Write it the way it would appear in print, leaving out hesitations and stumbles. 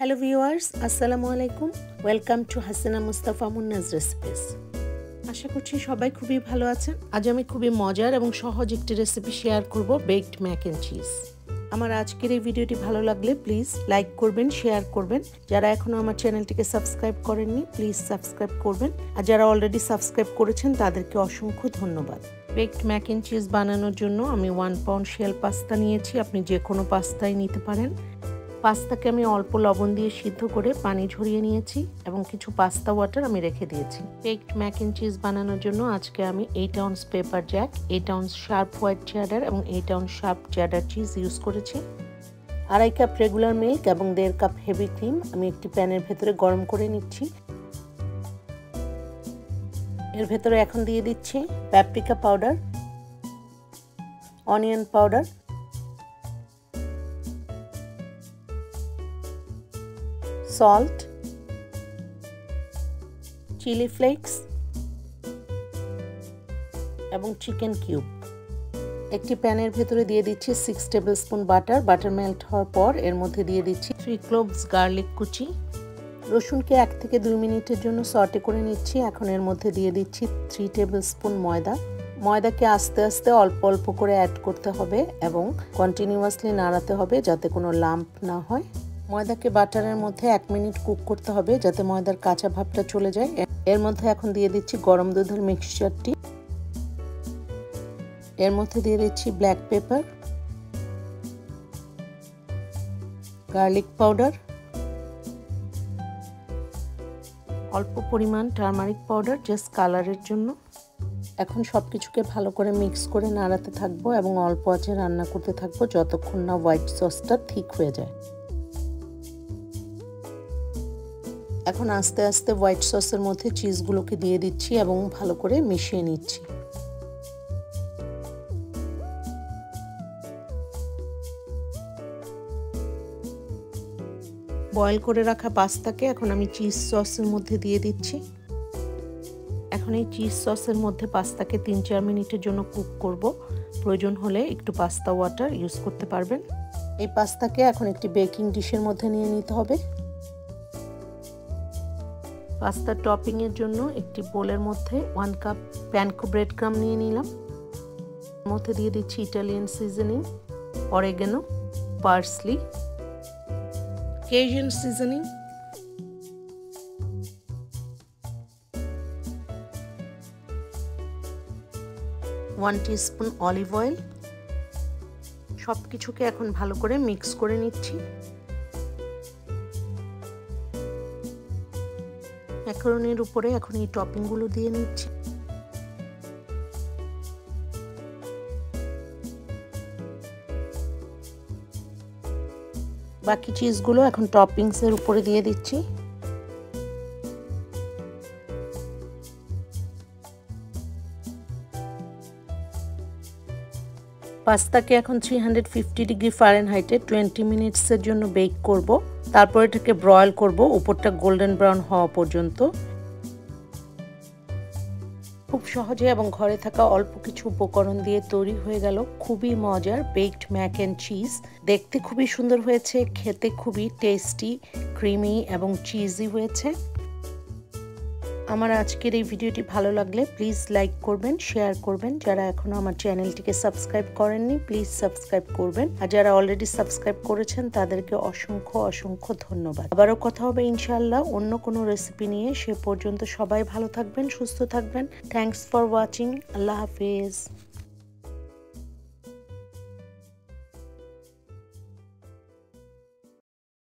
Hello viewers, Assalamu alaikum. Welcome to HASINA MUSTAFA MUNNA'S recipes. আশা করছি সবাই খুবই ভালো আছেন। আজ আমি খুবই মজার এবং সহজ একটি রেসিপি শেয়ার করব, বেকড ম্যাক এন্ড চিজ। আমার আজকের এই ভিডিওটি ভালো লাগলে প্লিজ লাইক করবেন, শেয়ার করবেন। যারা এখনো আমার চ্যানেলটিকে সাবস্ক্রাইব করেননি প্লিজ সাবস্ক্রাইব করবেন, আর যারা অলরেডি সাবস্ক্রাইব করেছেন তাদেরকে অসংখ্য ধন্যবাদ। বেকড ম্যাক এন্ড চিজ বানানোর জন্য আমি 1 পাউন্ড শেল পাস্তা নিয়েছি। আপনি যে কোনো পাস্তাই নিতে পারেন। পাস্তাকে আমি অল্প লবণ দিয়ে সিদ্ধ করে পানি ঝরিয়ে নিয়েছি এবং কিছু পাস্তা ওয়াটার আমি রেখে দিয়েছি। বেকড ম্যাক এন্ড চিজ বানানোর জন্য আজকে আমি 8 ounce paper Jack, 8 ounce sharp white cheddar এবং 8 ounce sharp cheddar cheese use করেছি। 2.5 কাপ রেগুলার মিল্ক এবং 1.5 কাপ হেভি ক্রিম আমি একটি প্যানের ভেতরে গরম করে নিচ্ছি। এর ভেতরে এখন দিয়ে দিচ্ছি paprika powder, onion powder, salt, chili flakes এবং চিকেন কিউব। একটি প্যানের ভেতরে দিয়ে দিচ্ছি 6 টেবিলস্পুন বাটার। বাটার মেল্ট হওয়ার পর এর মধ্যে দিয়ে দিচ্ছি 3 ক্লোভস গার্লিক কুচি। রসুনকে 1 থেকে 2 মিনিটের জন্য সটে করে নিচ্ছি। এখন এর মধ্যে দিয়ে দিচ্ছি 3 টেবিলস্পুন ময়দা। ময়দাকে আস্তে আস্তে অল্প অল্প করে অ্যাড করতে হবে এবং কন্টিনিউয়াসলি নাড়াতে হবে যাতে কোনো লাম্প না হয়। ময়দাকে বাটারের মধ্যে 1 মিনিট কুক করতে হবে যাতে ময়দার কাঁচা ভাবটা চলে যায়। এর মধ্যে এখন দিয়ে দিচ্ছি গরম দুধের মিক্সচারটি। এর মধ্যে দিয়ে দিচ্ছি ব্ল্যাক পেপার, গার্লিক পাউডার, অল্প পরিমাণ টারমারিক পাউডার জাস্ট কালারের জন্য। এখন সবকিছুকে ভালো করে মিক্স করে নাড়াতে থাকবো এবং অল্প আঁচে রান্না করতে থাকবো যতক্ষণ না হোয়াইট সসটা ঠিক হয়ে যায়। এখন আস্তে আস্তে হোয়াইট সসের মধ্যে চিজগুলোকে দিয়ে দিচ্ছি এবং ভালো করে মিশিয়ে নিচ্ছি। বয়েল করে রাখা পাস্তাকে এখন আমি চিজ সসের মধ্যে দিয়ে দিচ্ছি। এখন এই চিজ সসের মধ্যে পাস্তাকে 3-4 মিনিটের জন্য কুক করব। প্রয়োজন হলে একটু পাস্তা ওয়াটার ইউজ করতে পারবেন। এই পাস্তাকে এখন একটি বেকিং ডিশের মধ্যে নিয়ে নিতে হবে। পাস্তা টপিং এর জন্য একটি বোলের মধ্যে 1 কাপ প্যানকো ব্রেড ক্রাম নিয়ে নিলাম। এর মধ্যে দিয়ে দিচ্ছি Italian seasoning, oregano, parsley, Cajun seasoning, one teaspoon olive oil. সবকিছুকে এখন ভালো করে মিক্স করে নিচ্ছি। ম্যাকারনির উপরে এখন এই টপিংগুলো দিয়ে নিচ্ছি। বাকি চিজগুলো এখন টপিংসের উপরে দিয়ে দিচ্ছি। পাস্তাকে এখন 350 ডিগ্রি ফারেনহাইটে 20 মিনিটসের জন্য বেক করব। তারপর এটাকে ব্রয়েল করব উপরটা গোল্ডেন ব্রাউন হওয়া পর্যন্ত। খুব সহজে এবং ঘরে থাকা অল্প কিছু উপকরণ দিয়ে তৈরি হয়ে গেল খুবই মজার বেকড ম্যাক এন্ড চিজ। দেখতে খুবই সুন্দর হয়েছে, খেতে খুবই টেস্টি, ক্রিমি এবং চিজি হয়েছে। আমার আজকের এই ভিডিওটি ভালো লাগলে প্লিজ লাইক করবেন, শেয়ার করবেন। যারা এখনো আমার চ্যানেলটিকে সাবস্ক্রাইব করেননি প্লিজ সাবস্ক্রাইব করবেন, আর যারা অলরেডি সাবস্ক্রাইব করেছেন তাদেরকে অসংখ্য অসংখ্য ধন্যবাদ। আবারও কথা হবে ইনশাআল্লাহ অন্য কোনো রেসিপি নিয়ে। সে পর্যন্ত সবাই ভালো থাকবেন, সুস্থ থাকবেন। Thanks for watching. আল্লাহ হাফেজ।